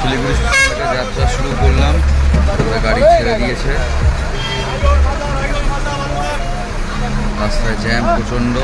শিলিগুড়ি থেকে যাত্রা শুরু করলাম, আমরা গাড়ি ছেড়ে দিয়েছে, রাস্তায় জ্যাম প্রচণ্ড।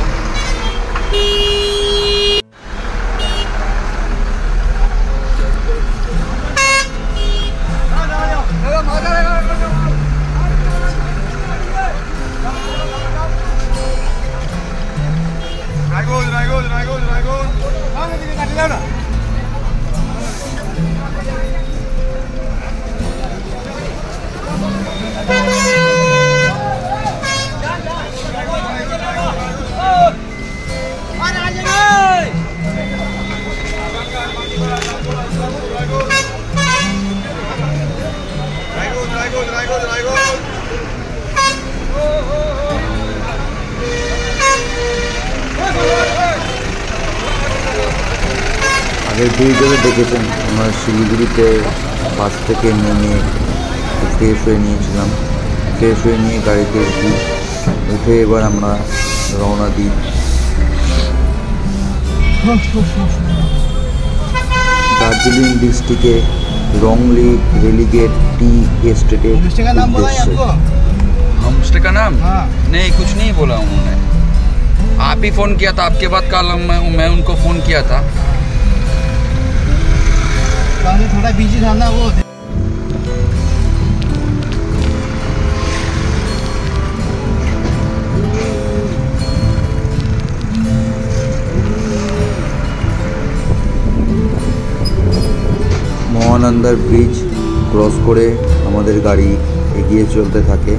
আগের ভিডিওতে দেখেছেন আমরা শিলিগুড়িতে বাস থেকে নেমে ফ্রেশ হয়ে নিয়েছিলাম, ফ্রেশ হয়ে নিয়ে গাড়িতে উঠে এবার আমরা রওনা দিই দার্জিলিং डिस्ट्रिक्ट रोंगली रेलीगेट टी एस्टेट उद्देश्य। होमस्टे का नाम? हाँ। नहीं, कुछ नहीं बोला उन्होंने। आप ही फ़ोन किया था, आपके बाद कल मैं उनको फ़ोन किया था। थोड़ा बिजी था ना वो। মহানন্দার ব্রিজ ক্রস করে আমাদের গাড়ি এগিয়ে চলতে থাকে।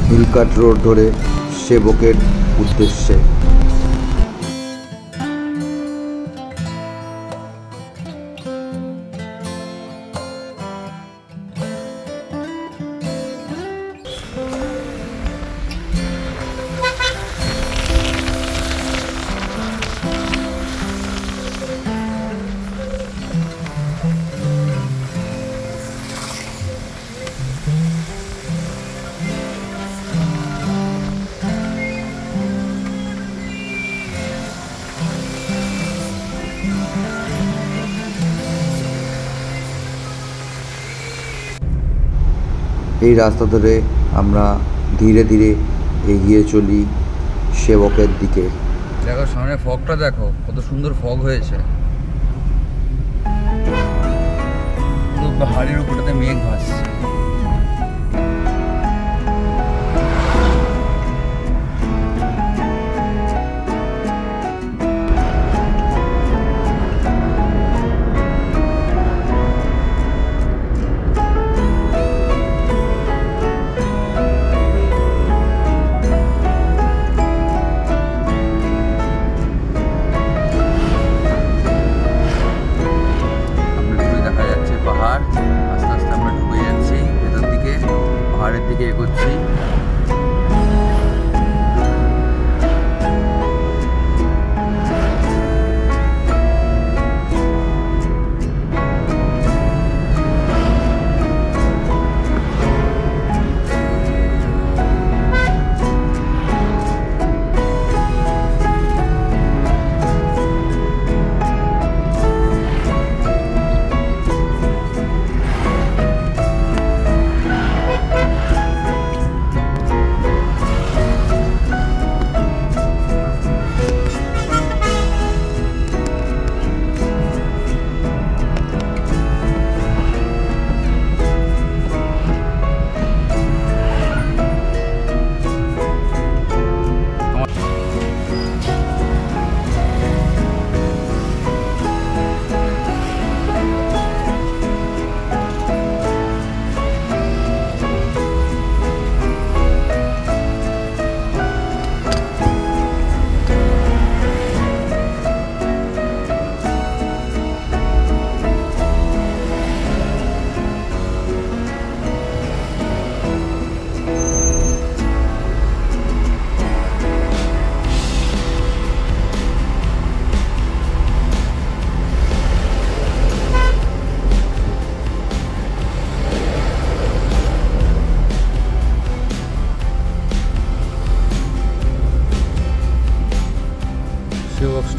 হিলকাট রোড ধরে সেবকের উদ্দেশ্যে। এই রাস্তা ধরে আমরা ধীরে ধীরে এগিয়ে চলি সেবকের দিকে। দেখো সামনে ফগটা, দেখো কত সুন্দর ফগ হয়েছে, পাহাড়ের উপরটাতে মেঘ ভাসছে। দিকে এগোচ্ছি।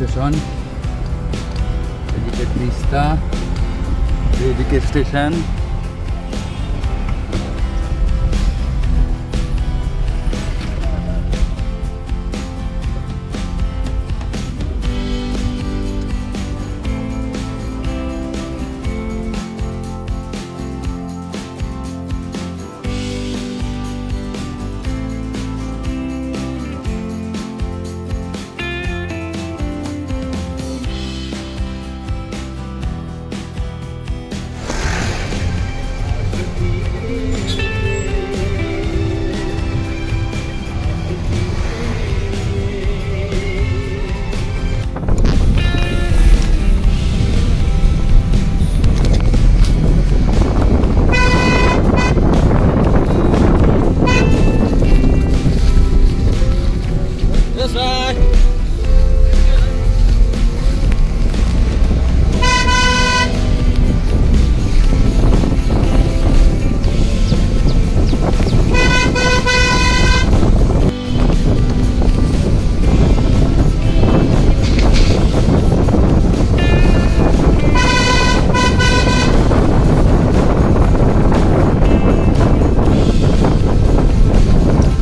স্টেশন, এদিকে তিস্তা, এদিকে স্টেশন।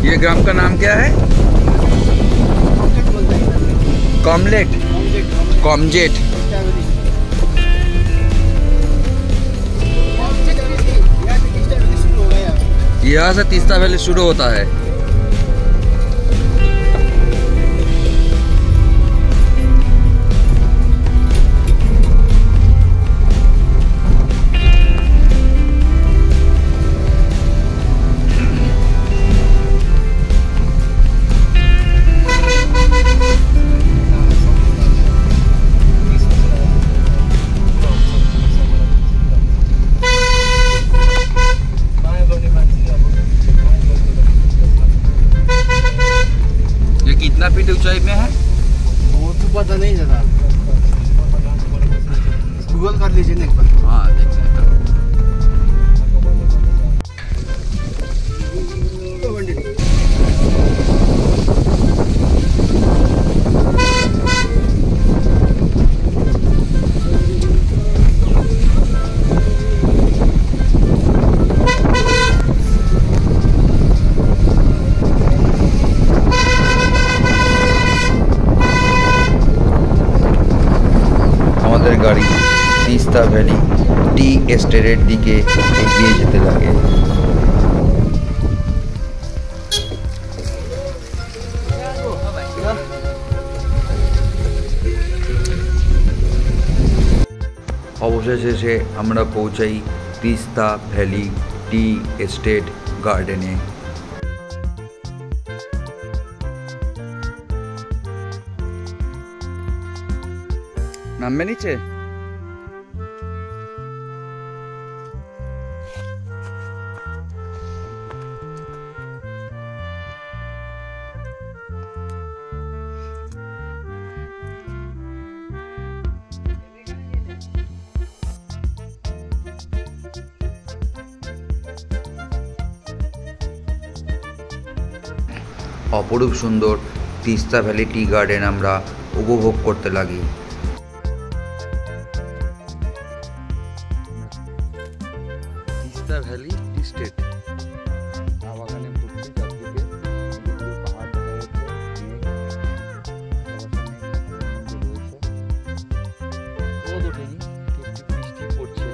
ये ग्राम का नाम क्या है? कॉमलेट, कॉमजेट। यहाँ से तीस्ता वैली शुरू होता है। कितना फीट ऊंचाई में है वो तो पता नहीं ज़्यादा, गूगल कर लीजिए ना एक बार। हाँ देख सकते हो। গাড়ি তিস্তা ভ্যালি টি এস্টেটের দিকে এগিয়ে যেতে লাগে। অবশেষে আমরা পৌঁছাই তিস্তা ভ্যালি টি এস্টেট গার্ডেনে। নামবে নিচে? অপরূপ সুন্দর তিস্তা ভ্যালি টি গার্ডেন আমরা উপভোগ করতে লাগি। তিস্তা ভ্যালি টি স্টেট চা বাগানে ভর্তি, চারদিকে পাহাড় দেখা যাচ্ছে, রোদ ওঠেনি, একটু বৃষ্টি পড়ছে।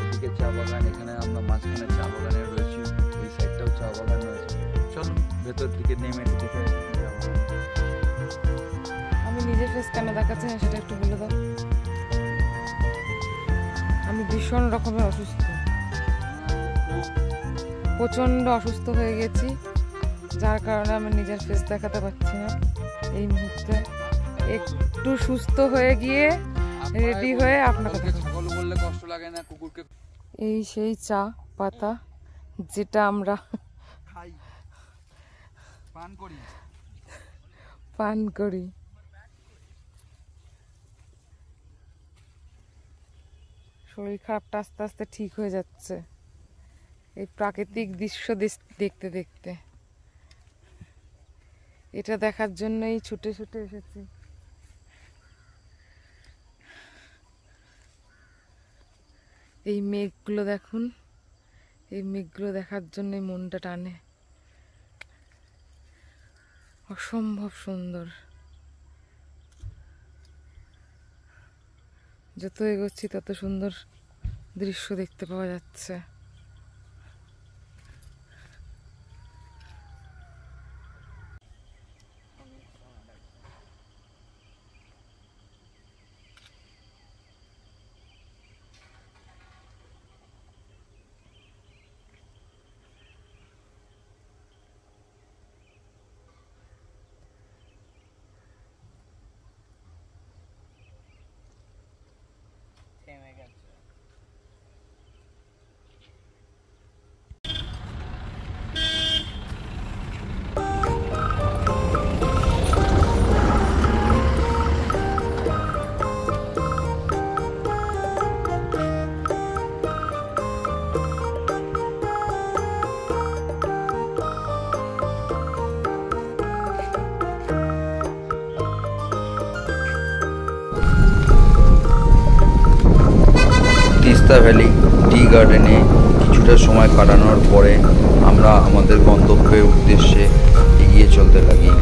ওদিকে চা বাগান, এখানে আমরা মাঝখানে চা বাগানে রয়েছি, ওই সাইডটাও চা বাগান রয়েছে। চলো ভেতর দিকে নেমে দেখে আমি নিজের ফেস কেন দেখাচ্ছি না সেটা একটু বলে দাও। আমি ভীষণ রকমের অসুস্থ, প্রচণ্ড অসুস্থ হয়ে গেছি, যার কারণে আমি নিজের ফেস দেখাতে পারছি না এই মুহূর্তে। একটু সুস্থ হয়ে গিয়ে রেডি হয়ে আপনাকে ছাগল বললে কষ্ট লাগে না, কুকুরকে। এই সেই চা পাতা যেটা আমরা খাই, পান করি। শরীর খারাপটা আস্তে আস্তে ঠিক হয়ে যাচ্ছে এই প্রাকৃতিক দৃশ্য দেখতে দেখতে। এটা দেখার জন্যই ছুটে ছুটে এসেছি। এই মেঘগুলো দেখুন, এই মেঘগুলো দেখার জন্যই মনটা টানে। অসম্ভব সুন্দর। যত এগোচ্ছি তত সুন্দর দৃশ্য দেখতে পাওয়া যাচ্ছে। তিস্তা ভ্যালি টি গার্ডেনে কিছুটা সময় কাটানোর পরে আমরা আমাদের গন্তব্যের উদ্দেশ্যে এগিয়ে চলতে লাগি।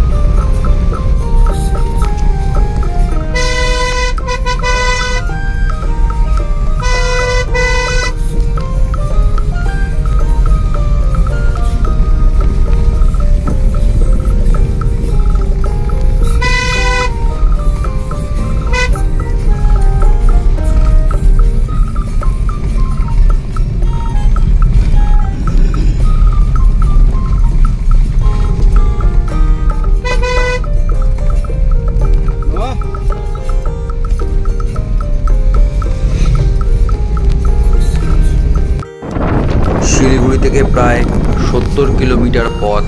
শিলিগুড়ি থেকে প্রায় 70 কিলোমিটার পথ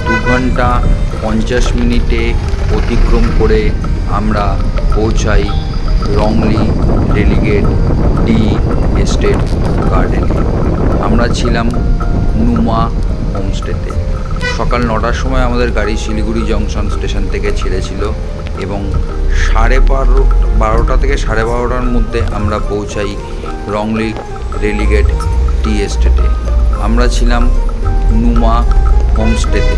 2 ঘন্টা 50 মিনিটে অতিক্রম করে আমরা পৌঁছাই রংলি ডেলিগেট টি এস্টেট গার্ডেনে। আমরা ছিলাম নুমা হোমস্টেতে। সকাল 9টার সময় আমাদের গাড়ি শিলিগুড়ি জংশন স্টেশন থেকে ছেড়েছিল এবং 12:30 থেকে 12:30টার মধ্যে আমরা পৌঁছাই রংলি ডেলিগেট টি এস্টেটে। আমরা ছিলাম নুমা হোমস্টেতে।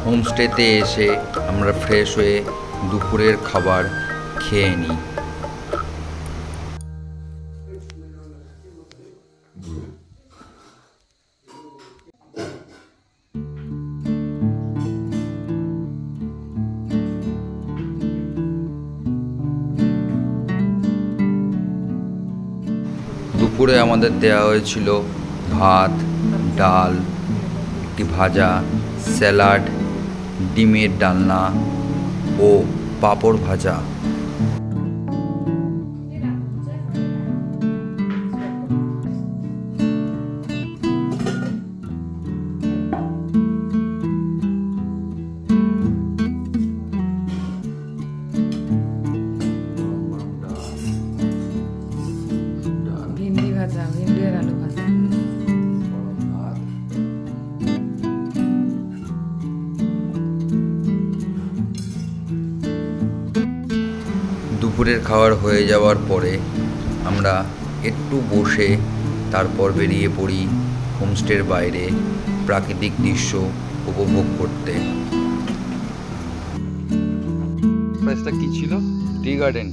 হোমস্টেতে এসে আমরা ফ্রেশ হয়ে দুপুরের খাবার খেয়ে নিই। দুপুরে আমাদের দেওয়া হয়েছিল ভাত, ডাল, একটি ভাজা, স্যালাড, ডিমের ডালনা ও পাঁপড় ভাজা। ভিন্ডি ভাজা, ভিন্ডি আর আলু ভাজা। দুপুরের খাবার হয়ে যাওয়ার পরে আমরা একটু বসে তারপর বেরিয়ে পড়ি হোমস্টের বাইরে প্রাকৃতিক দৃশ্য উপভোগ করতে। প্রাইসটা কি ছিল? Tea garden.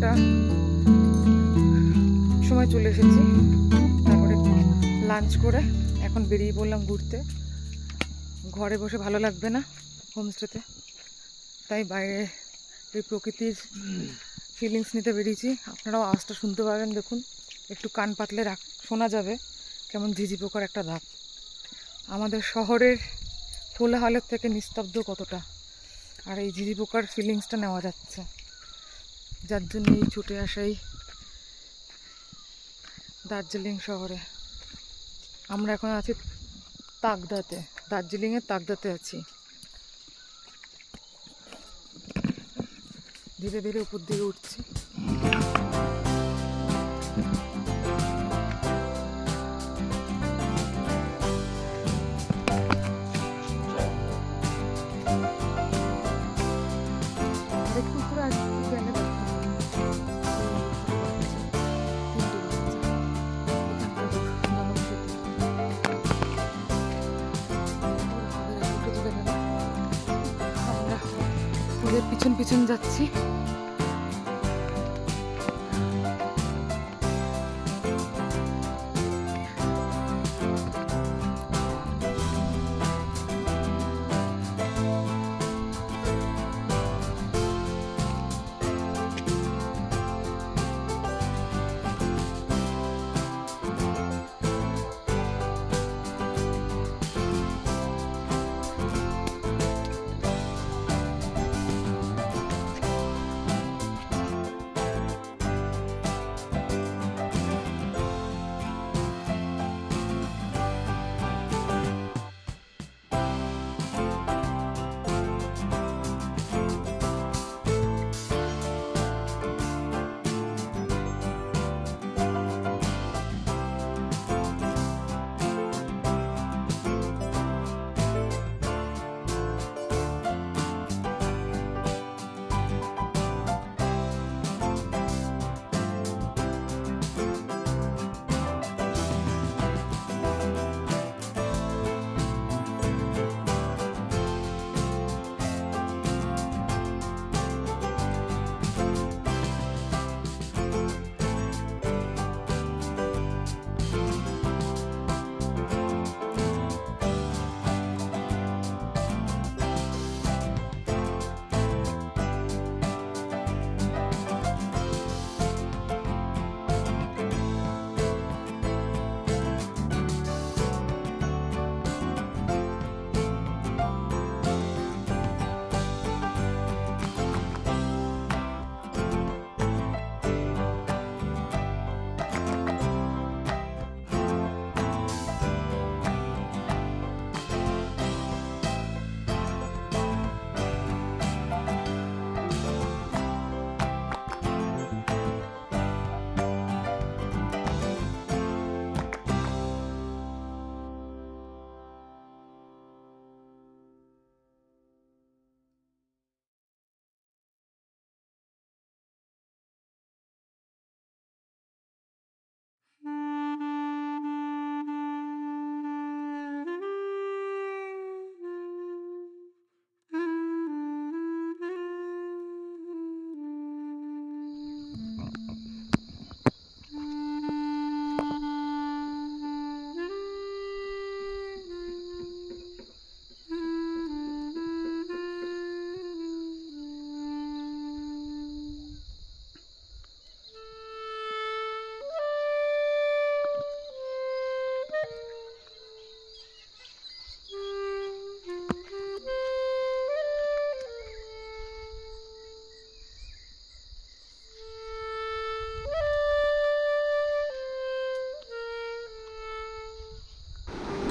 একটা সময় চলে এসেছি। তারপরে লাঞ্চ করে এখন বেরিয়ে পড়লাম ঘুরতে। ঘরে বসে ভালো লাগবে না হোমস্টেতে, তাই বাইরে এই প্রকৃতির ফিলিংস নিতে বেরিয়েছি। আপনারাও আওয়াজটা শুনতে পাবেন, দেখুন একটু কান পাতলে শোনা যাবে কেমন ঝিঝি পোকার একটা ডাক। আমাদের শহরের কোলাহলের থেকে নিস্তব্ধ কতটা, আর এই ঝিঝি পোকার ফিলিংসটা নেওয়া যাচ্ছে, যার জন্য এই ছুটে আসাই দার্জিলিং শহরে। আমরা এখন আছি তাকদাতে, দার্জিলিংয়ের তাকদাতে আছি। ধীরে ধীরে উপর দিকে উঠছি। আরেকটু উপরে আসতে গেলে আমরা ওদের পিছন পিছন যাচ্ছি।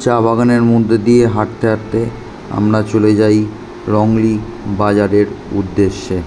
চা বাগানের মধ্যে দিয়ে হাঁটতে হাঁটতে আমরা চলে যাই রংলি বাজারের উদ্দেশ্যে।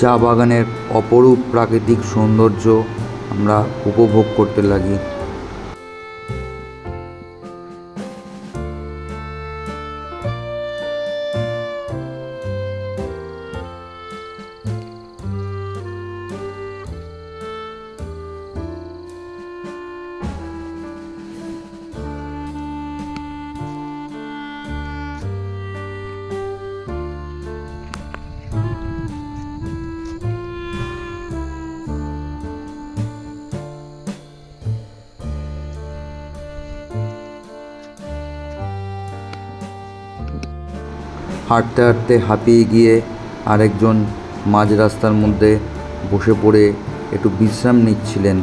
চা বাগানের অপরূপ প্রাকৃতিক সৌন্দর্য আমরা উপভোগ করতে লাগি। হাঁটতে হাঁটতে হাঁপিয়ে গিয়ে আরেকজন মাঝ রাস্তার মধ্যে বসে পড়ে একটু বিশ্রাম নিচ্ছিলেন।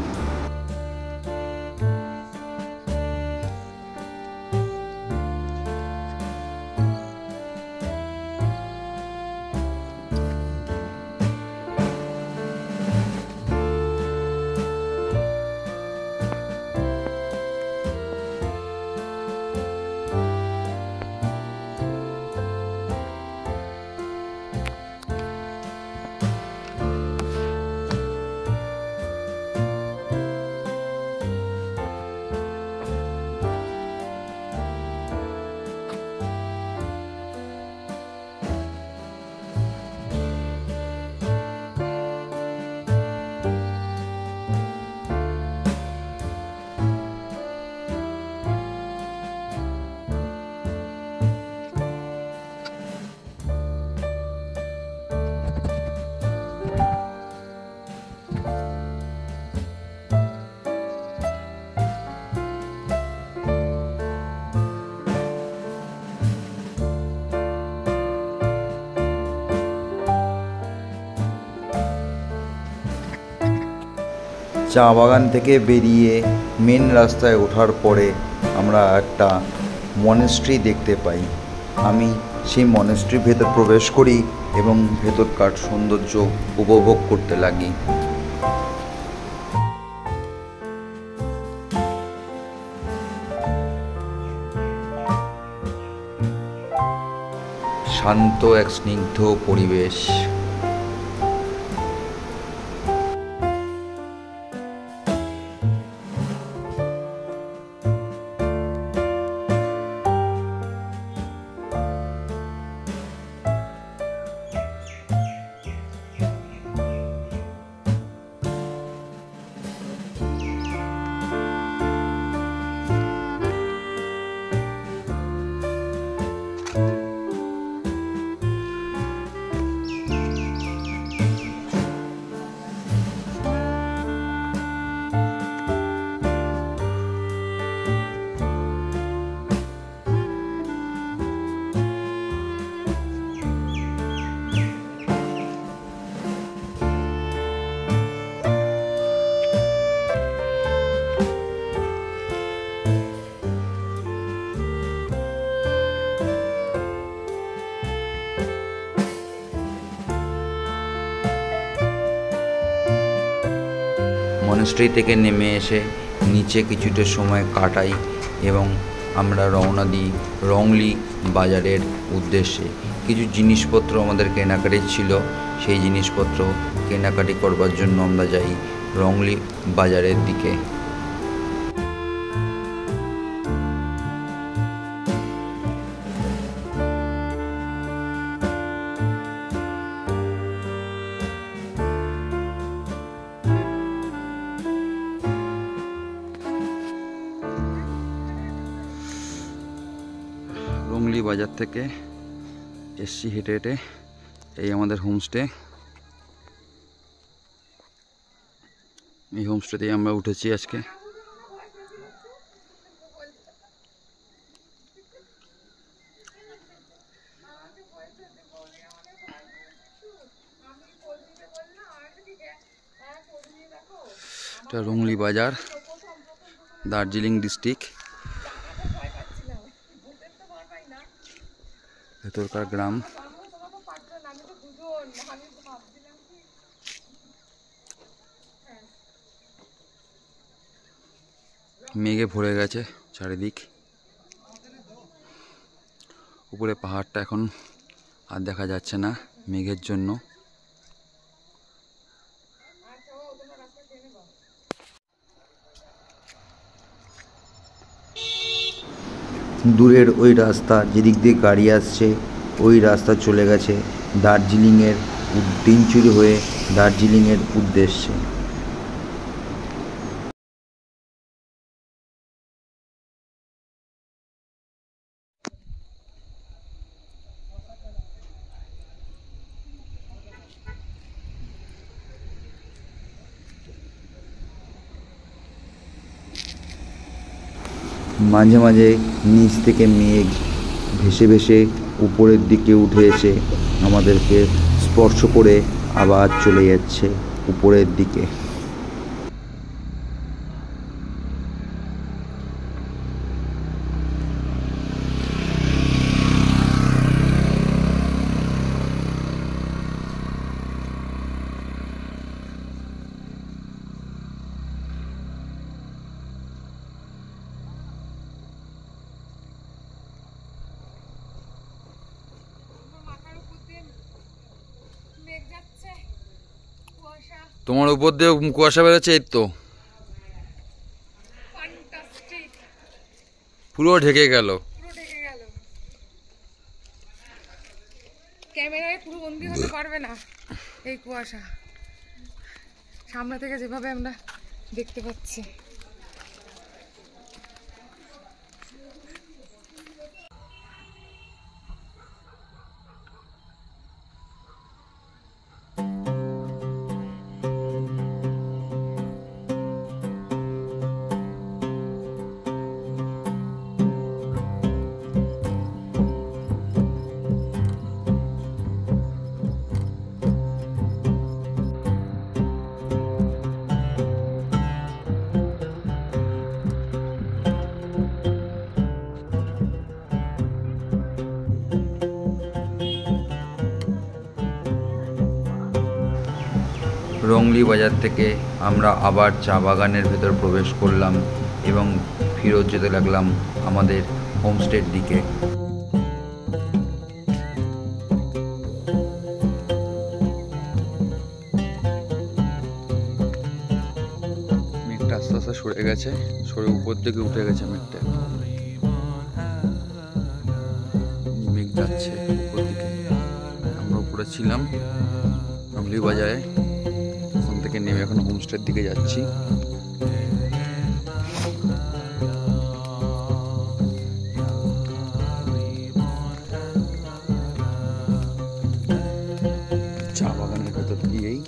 চা বাগান থেকে বেরিয়ে মেন রাস্তায় ওঠার পরে আমরা একটা মনেস্ট্রি দেখতে পাই। আমি সেই মনেস্ট্রির ভেতর প্রবেশ করি এবং ভেতরকার সৌন্দর্য উপভোগ করতে লাগি। শান্ত এক স্নিগ্ধ পরিবেশ। মনেস্ট্রি থেকে নেমে এসে নিচে কিছুটা সময় কাটাই এবং আমরা রওনা দিই রংলি বাজারের উদ্দেশ্যে। কিছু জিনিসপত্র আমাদের কেনাকাটি ছিল, সেই জিনিসপত্র কেনাকাটি করবার জন্য আমরা যাই রংলি বাজারের দিকে। রংলি বাজার থেকে এসছি হেঁটে হেঁটে, এই আমাদের হোমস্টে। এই হোমস্টেতেই আমরা উঠেছি আজকে। এটা রংলি বাজার, দার্জিলিং ডিস্ট্রিক্ট। ভেতরকার গ্রাম। মেঘে ভরে গেছে চারিদিক। উপরে পাহাড়টা এখন আর দেখা যাচ্ছে না মেঘের জন্য। দূরের ওই রাস্তা যেদিক দিয়ে গাড়ি আসছে ওই রাস্তা চলে গেছে দার্জিলিংয়ের দিনচুরি হয়ে দার্জিলিংয়ের উদ্দেশ্যে। মাঝে মাঝে নিচ থেকে মেঘ ভেসে ভেসে উপরের দিকে উঠে এসে আমাদেরকে স্পর্শ করে আবার চলে যাচ্ছে উপরের দিকে। তোমার উপর দিয়ে কুয়াশা বেরোচ্ছে, এই তো পুরো ঢেকে গেল। ক্যামেরায় পুরো বন্দি হতে পারবে না এই কুয়াশা, সামনে থেকে যেভাবে আমরা দেখতে পাচ্ছি। রংলি বাজার থেকে আমরা আবার চা বাগানের ভেতর প্রবেশ করলাম এবং ফিরত যেতে লাগলাম আমাদের হোমস্টের দিকে। মেঘটা আস্তে আস্তে সরে গেছে, সরে উপর দিকে উঠে গেছে মেঘটা, মেঘ যাচ্ছে উপর দিকে। আমরা উপরে ছিলাম রংলি বাজারে, ওখান থেকে নেমে এখন হোমস্টের দিকে যাচ্ছি। চা বাগানের ভেতর দিয়েই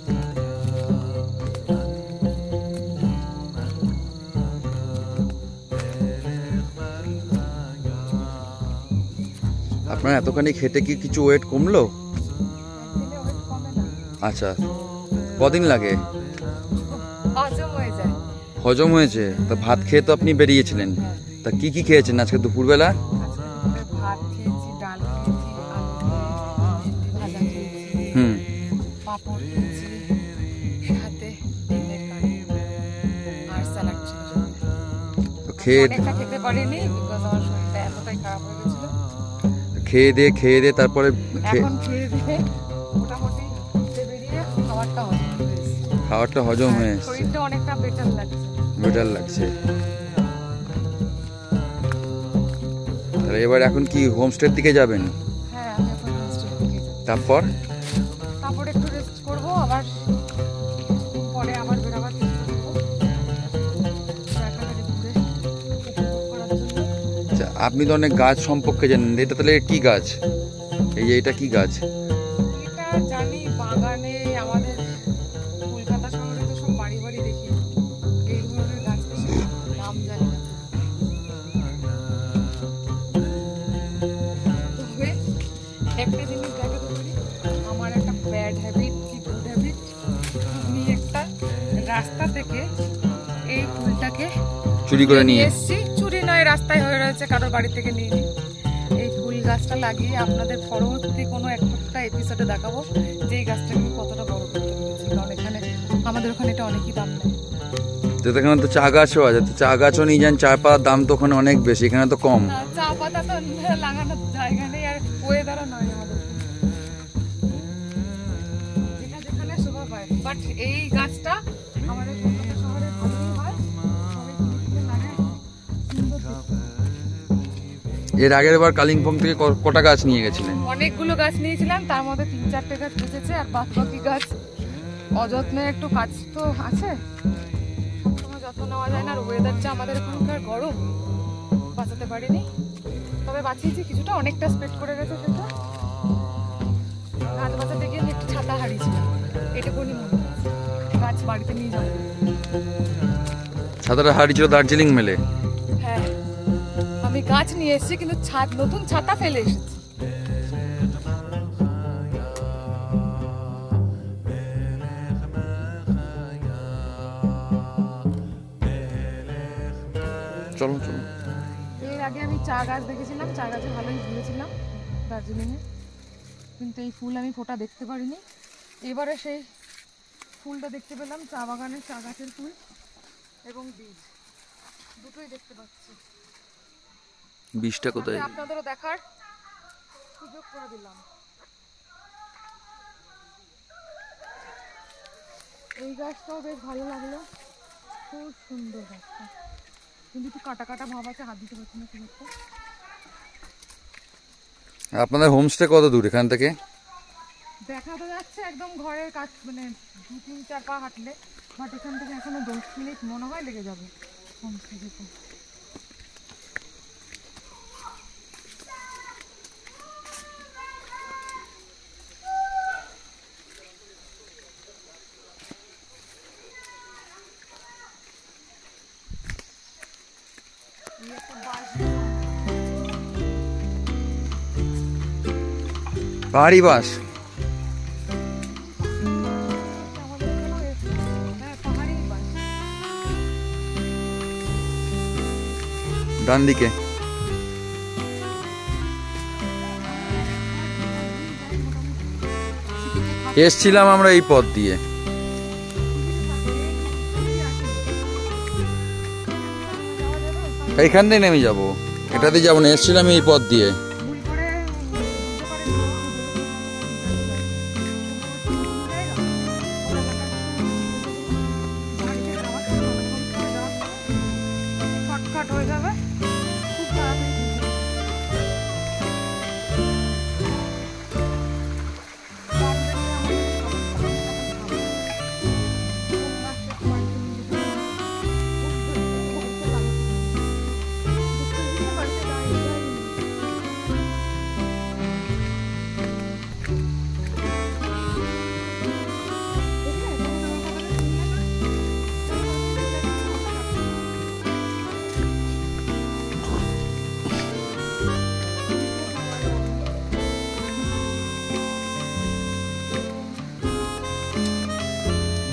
আপনার এতখানি খেটে কি কিছু ওয়েট কমলো? আচ্ছা, কদিন লাগে? হজম হয়েছে? তা ভাত খেয়ে তো আপনি বেরিয়েছিলেন, তা কি কি খেয়েছেন আজকে দুপুরবেলা? ভাত খেয়েছি, ডাল খেয়েছি, ভাজা খেয়েছি, হুম, পাঁপড় খেয়েছি, সাথে ডিমের কারি আর স্যালাড ছিল। তো খেয়ে খেতে পারিনি বিকজ আমার শরীরটা এতটাই খারাপ হয়ে গেছিল। খেয়ে দিয়ে তারপরে এখন খেয়ে দিয়ে মোটামুটি বেরিয়ে খাবারটা হজম হয়ে এসেছে। শরীরটা অনেকটা বেটার লাগছে। তাহলে এবার এখন কি হোমস্টের দিকে যাবেন? হ্যাঁ, আমি এখন হোমস্টের দিকে যাচ্ছি। তারপর একটু রেস্ট করব, আবার পরে আবার বেরোবার চেষ্টা করব জায়গাটা ঘুরে উপভোগ করার জন্য। আচ্ছা, আপনি তো অনেক গাছ সম্পর্কে জানেন, এটা তাহলে কি গাছ? এই যে এটা কি গাছ? এটা জানি বাগানে, আমাদের কলকাতা শহরে তো সব বাড়ি বাড়ি দেখি এই ধরনের গাছ, নাম জানি না। তবে একটা জিনিস দেখাতে পারি, আমার একটা ব্যাড হ্যাবিট কি গুড হ্যাবিট, আমি একটা রাস্তা থেকে এই ফুলটাকে চুরি করে নিয়ে এসেছি। চুরি নয়, রাস্তায় হয়ে রয়েছে, কারোর বাড়ি থেকে নিয়ে নিই। এই ফুল গাছটা লাগিয়ে আপনাদের পরবর্তী কোনো একটা এপিসোডে দেখাবো যে এই গাছটাকে আমি কতটা বড় করতে পেরেছি, কারণ এখানে আমাদের ওখানে এটা অনেকই দাম নেয়। তো এখানে তো চা গাছও আছে, তো চা গাছও নিয়ে যান, চা পাতার দাম তো ওখানে অনেক বেশি, এখানে তো কম। চা পাতা তো লাগানোর জায়গা নেই, আর ওয়েদারও নয় আমাদের যেখানে শোভা পায়। বাট এই গাছটা আমাদের কলকাতা শহরে ভালোই হয়, সবাই কিনে কিনে লাগায়, সুন্দর দেখতে। এর আগের বার কালিম্পং থেকে কটা গাছ নিয়ে গেছিলেন? অনেকগুলো গাছ নিয়েছিলাম, তার মধ্যে 3-4টে গাছ বেঁচেছে, আর বাকি গাছ অযত্নে একটু কাজ তো আছে, সবসময় যত্ন নেওয়া যায় না, আর ওয়েদার যা আমাদের এখানকার গরম, বাঁচাতে পারিনি। তবে বাঁচিয়েছি কিছুটা, অনেকটা স্প্রেড করে গেছে সেটা। গাছ বাঁচাতে গিয়ে আমি একটু ছাতা হারিয়েছিলাম, এটুকুনি মনে আছে। গাছ বাড়িতে নিয়ে যাবো। ছাতাটা হারিয়েছিল দার্জিলিং মেলে। হ্যাঁ, আমি গাছ নিয়ে এসেছি কিন্তু নতুন ছাতা ফেলে এসেছি। চলো চলো। এর আগে আমি চা গাছ দেখেছিলাম, চা গাছে ভালোই ঘুরেছিলাম দার্জিলিংয়ে, কিন্তু এই ফুল আমি ফোটা দেখতে পারিনি। এবারে সেই ফুলটা দেখতে পেলাম, চা বাগানের চা গাছের ফুল এবং বীজ দুটোই দেখতে পাচ্ছি। বীজটা কোথায়? আপনাদেরও দেখার সুযোগ করে দিলাম। এই গাছটাও বেশ ভালো লাগলো, খুব সুন্দর গাছটা, কিন্তু একটু কাটা কাটা ভাব আছে, হাত দিতে পারছি না খুব একটা। আপনাদের হোমস্টে কত দূর এখান থেকে? দেখা তো যাচ্ছে একদম ঘরের কাছ, মানে 2-3-4 পা হাঁটলে, বাট এখান থেকে এখনো 10 মিনিট মনে হয় লেগে যাবে হোমস্টে যেতে। পাহাড়ি বাস। ডান দিকে এসছিলাম আমরা এই পথ দিয়ে। এইখান দিয়ে নেমে যাবো, এটাতে যাবো না, এসছিলাম এই পথ দিয়ে।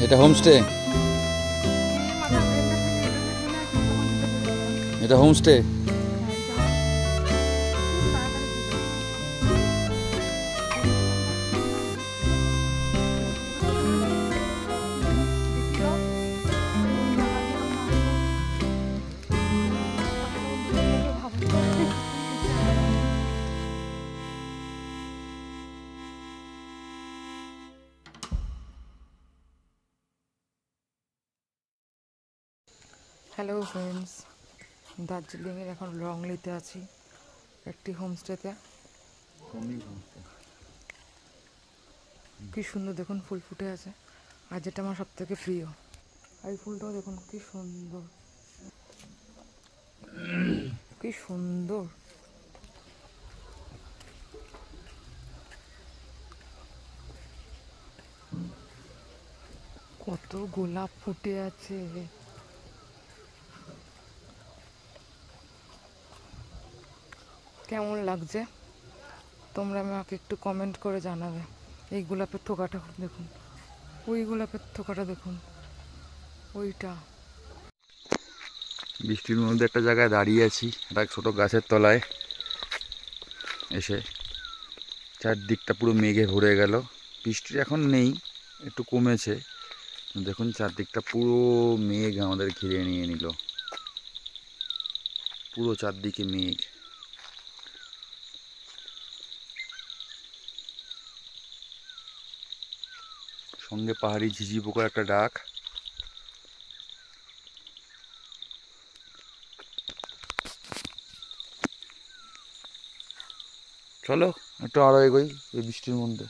এটা হোমস্টে, এটা হোমস্টে। হ্যালো ফ্রেন্ডস, দার্জিলিংয়ের এখন লংলিতে আছি একটি হোমস্টেতে। কি সুন্দর দেখুন, ফুল ফুটে আছে, আর যেটা আমার সব থেকে প্রিয়, আর এই ফুলটাও দেখুন কি সুন্দর, কি সুন্দর। কত গোলাপ ফুটে আছে, কেমন লাগছে তোমরা আমাকে একটু কমেন্ট করে জানাবে। এই গোলাপের থোকাটা দেখুন, ওই গোলাপের থোকাটা দেখুন, ওইটা। বৃষ্টির মধ্যে একটা জায়গায় দাঁড়িয়ে আছি, একটা ছোট গাছের তলায় এসে। চারদিকটা পুরো মেঘে ভরে গেল, বৃষ্টি এখন নেই, একটু কমেছে। দেখুন চারদিকটা পুরো মেঘ আমাদের ঘিরে নিয়ে নিল, পুরো চারদিকে মেঘ। সঙ্গে পাহাড়ি ঝিঝি পোকার একটা ডাক। চলো একটু আরো এগোই এই বৃষ্টির মধ্যে।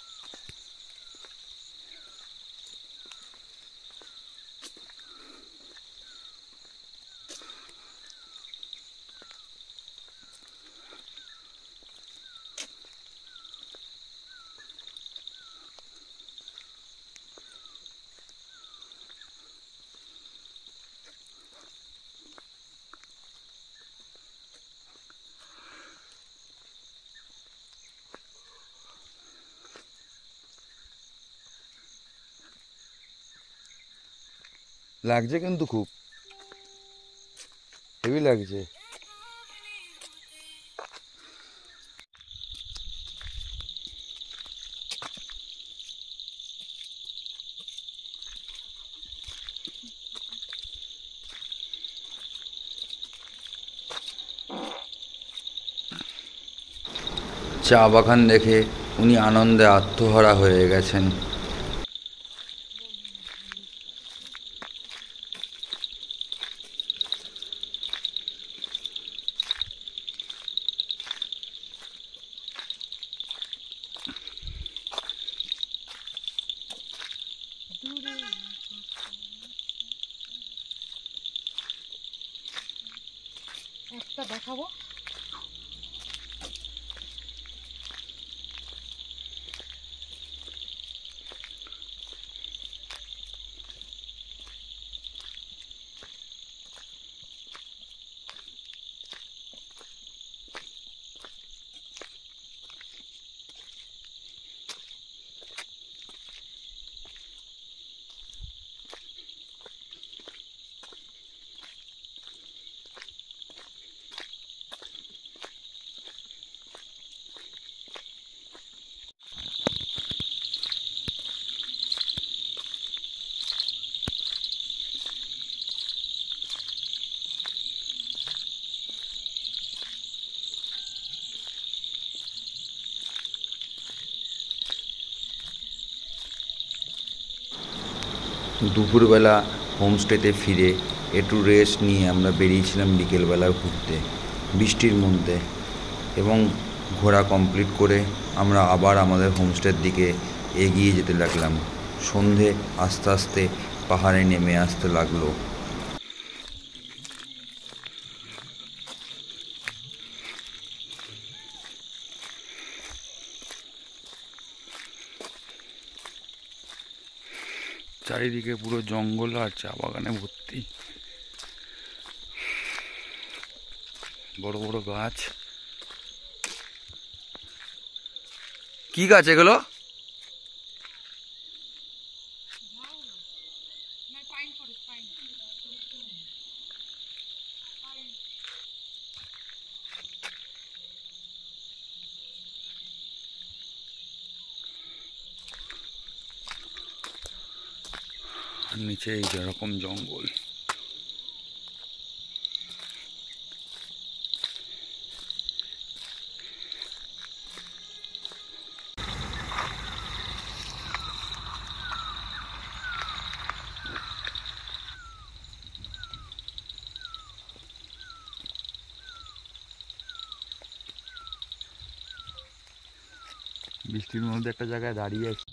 লাগছে কিন্তু খুব হেভি লাগছে। চা বাগান দেখে উনি আনন্দে আত্মহারা হয়ে গেছেন। একটা দেখাবো, দুপুরবেলা হোমস্টেতে ফিরে একটু রেস্ট নিয়ে আমরা বেরিয়েছিলাম বিকেলবেলা ঘুরতে বৃষ্টির মধ্যে, এবং ঘোরা কমপ্লিট করে আমরা আবার আমাদের হোমস্টের দিকে এগিয়ে যেতে লাগলাম। সন্ধে আস্তে আস্তে পাহাড়ে নেমে আসতে লাগলো। চারিদিকে পুরো জঙ্গল আর চা বাগানে ভর্তি, বড় বড় গাছ। কি গাছ এগুলো? আর নিচে এই যেরকম জঙ্গল। বৃষ্টির মধ্যে একটা জায়গায় দাঁড়িয়ে আছি।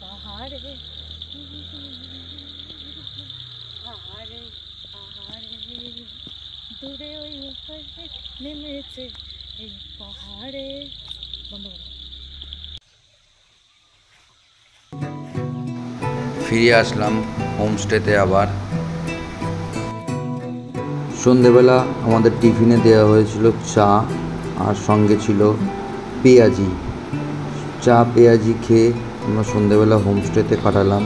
পাহাড়ে পাহাড়ে পাহাড়ে দূরে ওই নেমেছে এই পাহাড়ে। বন্ধ করো। ফিরে আসলাম হোমস্টেতে আবার। সন্ধেবেলা আমাদের টিফিনে দেওয়া হয়েছিল চা আর সঙ্গে ছিল পেঁয়াজি। চা পেঁয়াজি খেয়ে আমরা সন্ধ্যেবেলা হোমস্টেতে কাটালাম।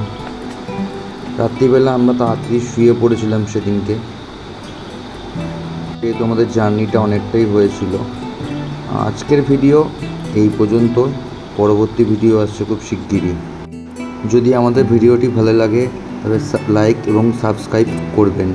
রাত্রিবেলা আমরা তাড়াতাড়ি শুয়ে পড়েছিলাম সেদিনকে, যেহেতু আমাদের জার্নিটা অনেকটাই হয়েছিল। আজকের ভিডিও এই পর্যন্ত, পরবর্তী ভিডিও আসছে খুব শিগগিরই। যদি আমাদের ভিডিওটি ভালো লাগে তবে লাইক এবং সাবস্ক্রাইব করবেন।